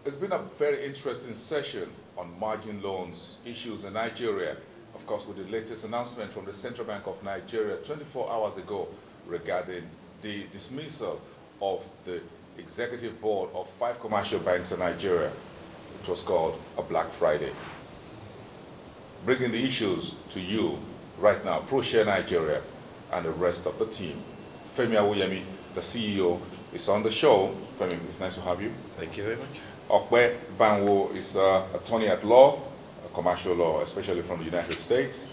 It's been a very interesting session on margin loans issues in Nigeria. Of course, with the latest announcement from the Central Bank of Nigeria 24 hours ago regarding the dismissal of the executive board of 5 commercial banks in Nigeria. It was called a Black Friday. Bringing the issues to you right now, ProShare Nigeria and the rest of the team. Femi Awoyemi, the CEO, is on the show. Femi, it's nice to have you. Thank you very much. Okwe Banwo is an attorney at law, commercial law, especially from the United States.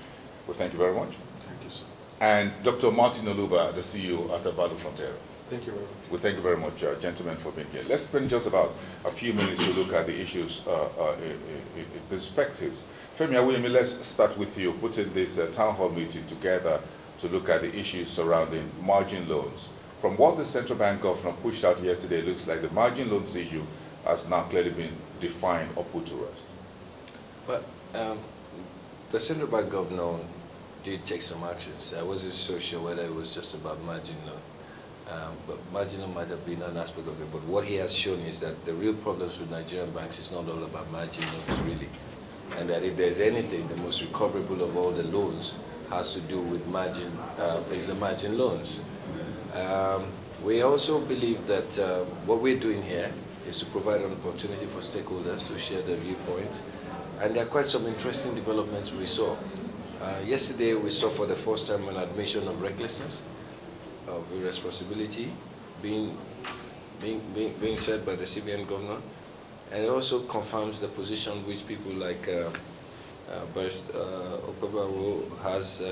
We thank you very much. Thank you, sir. And Dr. Martin Oluba, the CEO at Value Frontier. Thank you very much. We thank you very much, gentlemen, for being here. Let's spend just about a few minutes to look at the issues in perspectives. Femi Awoyemi, let's start with you, putting this town hall meeting together to look at the issues surrounding margin loans. From what the central bank governor pushed out yesterday, it looks like the margin loans issue has now clearly been defined or put to rest. But the central bank governor did take some actions. I wasn't so sure whether it was just about margin loan. But margin loan might have been an aspect of it. But what he has shown is that the real problems with Nigerian banks is not all about margin loans, really. And that if there's anything, the most recoverable of all the loans has to do with margin, is the margin loans. We also believe that what we're doing here is to provide an opportunity for stakeholders to share their viewpoint. And there are quite some interesting developments we saw. Yesterday we saw for the first time an admission of recklessness, of irresponsibility being said by the CBN governor. And it also confirms the position which people like Barrister Okwe has,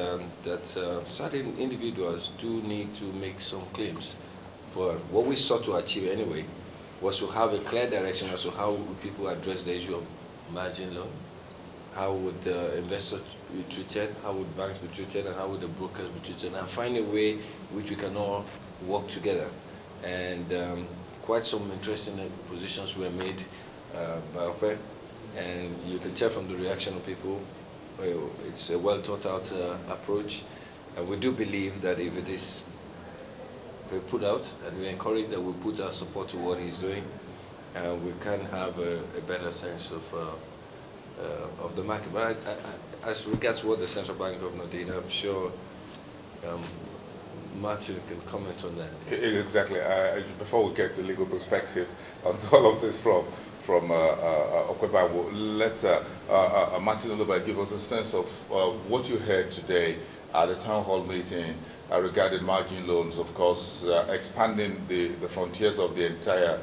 that certain individuals do need to make some claims. For what we sought to achieve anyway was to have a clear direction as to how would people address the issue of margin loan, how would investors be treated, how would banks be treated, and how would the brokers be treated, and find a way which we can all work together. And quite some interesting positions were made by Okwe, and you can tell from the reaction of people, it's a well thought out approach, and we do believe that if it is put out, and we encourage that we put our support to what he's doing, we can have a better sense of the market. But as regards what the central bank governor did, I'm sure Martin can comment on that. Exactly. Before we get the legal perspective on all of this from Okwe Banwo, let Martin Oluba give us a sense of what you heard today at the town hall meeting regarding margin loans, of course, expanding the frontiers of the entire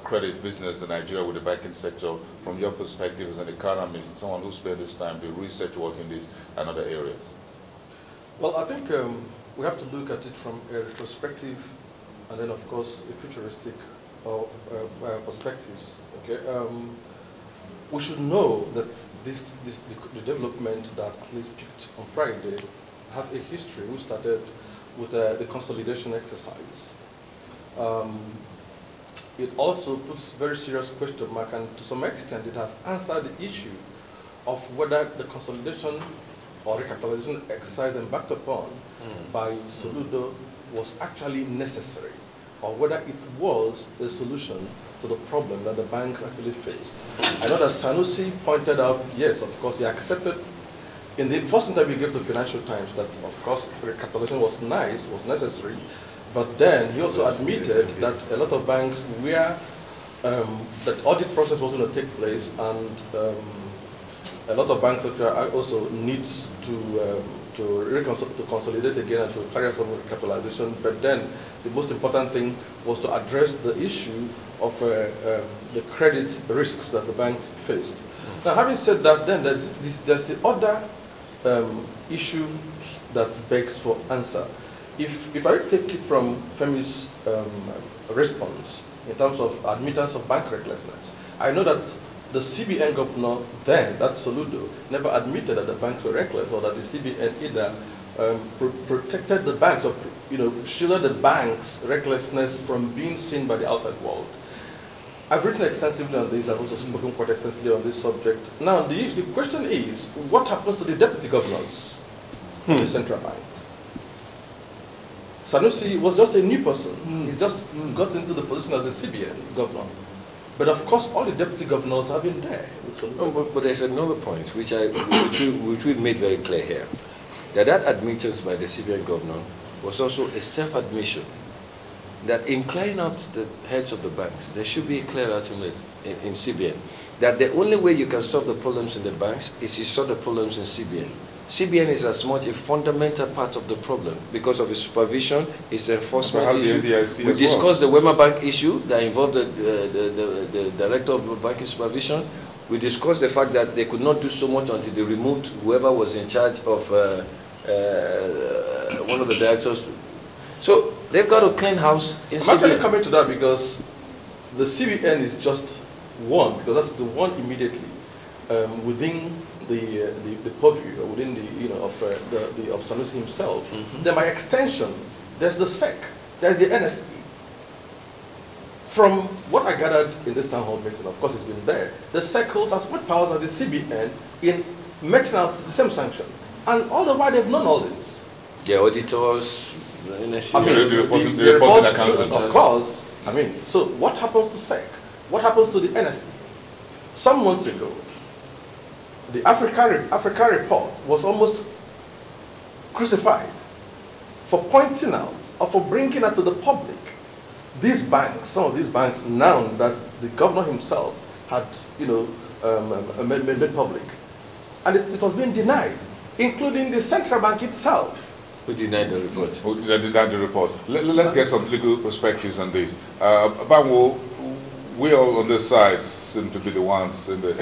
credit business in Nigeria with the banking sector. From your perspective as an economist, someone who spent this time doing research work in this and other areas. Well, I think we have to look at it from a retrospective and then, of course, a futuristic perspectives. Okay, we should know that the development that at least peaked on Friday has a history. We started with the consolidation exercise. It also puts very serious question mark, and to some extent it has answered the issue of whether the consolidation or recapitalization exercise embarked upon by Soludo was actually necessary, or whether it was a solution to the problem that the banks actually faced. I know that Sanusi pointed out, yes, of course, he accepted in the first interview he gave to Financial Times that, of course, recapitalization was nice, was necessary, but then he also admitted that a lot of banks where the audit process was going to take place, and a lot of banks also needs to consolidate again and to carry out some recapitalization. But then the most important thing was to address the issue of the credit risks that the banks faced. Now, having said that, then there's the other issue that begs for answer. If I take it from Femi's response in terms of admittance of bank recklessness, I know that the CBN governor then, that's Soludo, never admitted that the banks were reckless, or that the CBN either protected the banks or shielded the banks' recklessness from being seen by the outside world. I've written extensively on this. I've also spoken quite extensively on this subject. Now, the question is, what happens to the deputy governors of the central bank? Sanusi was just a new person. He just got into the position as a CBN governor. But of course, all the deputy governors have been there. No, but there's another point which we made very clear here, that admittance by the CBN governor was also a self-admission that in clearing out the heads of the banks, there should be a clear argument in CBN that the only way you can solve the problems in the banks is you solve the problems in CBN. CBN is as much a fundamental part of the problem because of its supervision, its enforcement issue. We discussed the Wema Bank issue that involved the director of banking supervision. We discussed the fact that they could not do so much until they removed whoever was in charge of one of the directors. So they've got to clean house in CBN. I'm actually coming to that because the CBN is just one, because that's the one immediately within the purview, or within the of Sanusi himself. Mm-hmm. Then by extension, there's the SEC, there's the NSE. From what I gathered in this town hall meeting, of course it's been there, the SEC holds as much powers as the CBN in meting out the same sanction. And all the while they've known all this. The auditors, the NSE. I mean, the reporting accountants. Of course. I mean, so what happens to SEC? What happens to the NSE? Some months ago, the Africa report was almost crucified for pointing out or for bringing out to the public these banks, some of these banks now that the governor himself had, made public. And it was being denied, including the central bank itself. Who denied the report? Who denied the report? Let's get some legal perspectives on this. Banwo, we all on this side seem to be the ones in the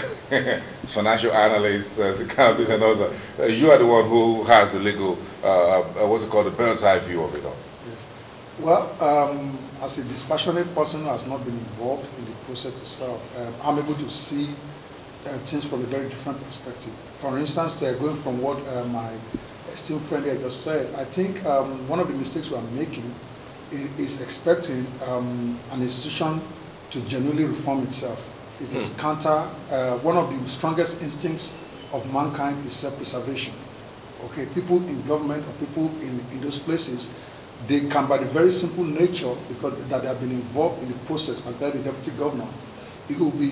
financial analysts, economists and all that. You are the one who has the legal, what's it called, the bird's eye view of it all. Yes. Well, as a dispassionate person who has not been involved in the process itself, I'm able to see things from a very different perspective. For instance, going from what my esteemed friend here just said, I think one of the mistakes we are making is expecting an institution to genuinely reform itself. It is counter, one of the strongest instincts of mankind is self-preservation. Okay, people in government or people in those places, they can, by the very simple nature, because that they have been involved in the process, like that the deputy governor, it will be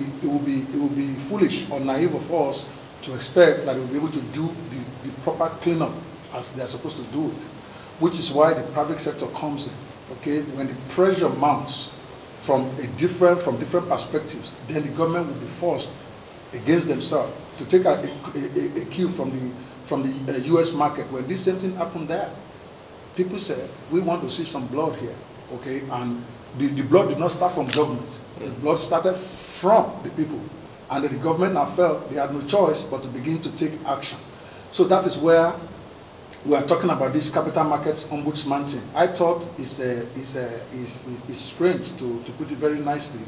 foolish or naive of us to expect that they will be able to do the proper cleanup as they are supposed to do it, which is why the private sector comes in. Okay, when the pressure mounts from different perspectives, then the government will be forced against themselves to take a cue from the U.S. market. When this same thing happened there, people said, we want to see some blood here, okay? And the blood did not start from government. The blood started from the people. And the government now felt they had no choice but to begin to take action. So that is where we are talking about this capital markets ombudsman thing. I thought it's strange, to put it very nicely,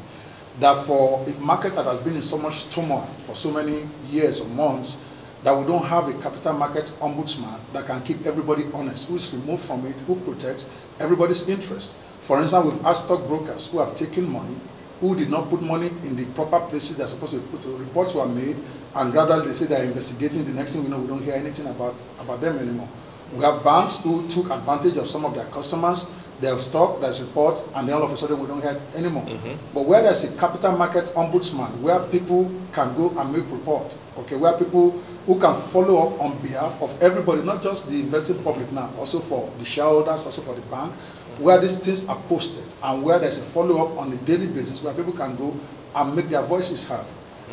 that for a market that has been in so much turmoil for so many years or months, that we don't have a capital market ombudsman that can keep everybody honest, who is removed from it, who protects everybody's interest. For instance, we've asked stockbrokers who have taken money, who did not put money in the proper places they're supposed to put. Reports were made, and gradually they say they're investigating. The next thing we know, we don't hear anything about them anymore. We have banks who took advantage of some of their customers. They have stopped, there's reports, and then all of a sudden we don't hear anymore. But where there's a capital market ombudsman, where people can go and make report, okay, where people who can follow up on behalf of everybody, not just the investing public now, also for the shareholders, also for the bank, where these things are posted, and where there's a follow-up on a daily basis, where people can go and make their voices heard.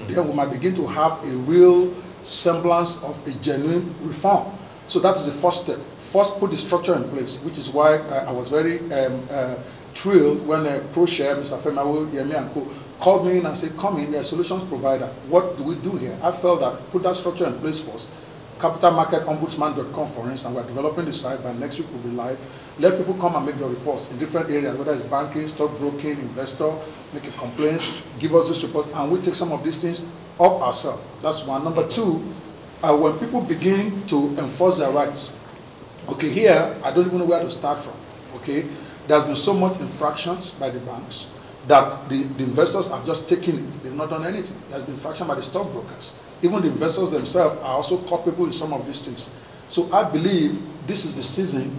Then we might begin to have a real semblance of a genuine reform. So that is the first step. First, put the structure in place, which is why I was very thrilled when ProShare, Mr. Femawo, Yemi and Co. called me in and said, come in, you're a solutions provider. What do we do here? I felt that put that structure in place first. Capitalmarketombudsman.com, for instance, we're developing the site, by next week we'll be live. Let people come and make their reports in different areas, whether it's banking, stockbroking, investor, making complaints, give us this report, and we take some of these things up ourselves. That's one. Number two, when people begin to enforce their rights, okay, here, I don't even know where to start from, okay? There's been so much infractions by the banks that the investors have just taken it. They've not done anything. There's been infraction by the stockbrokers. Even the investors themselves are also culpable in some of these things. So I believe this is the season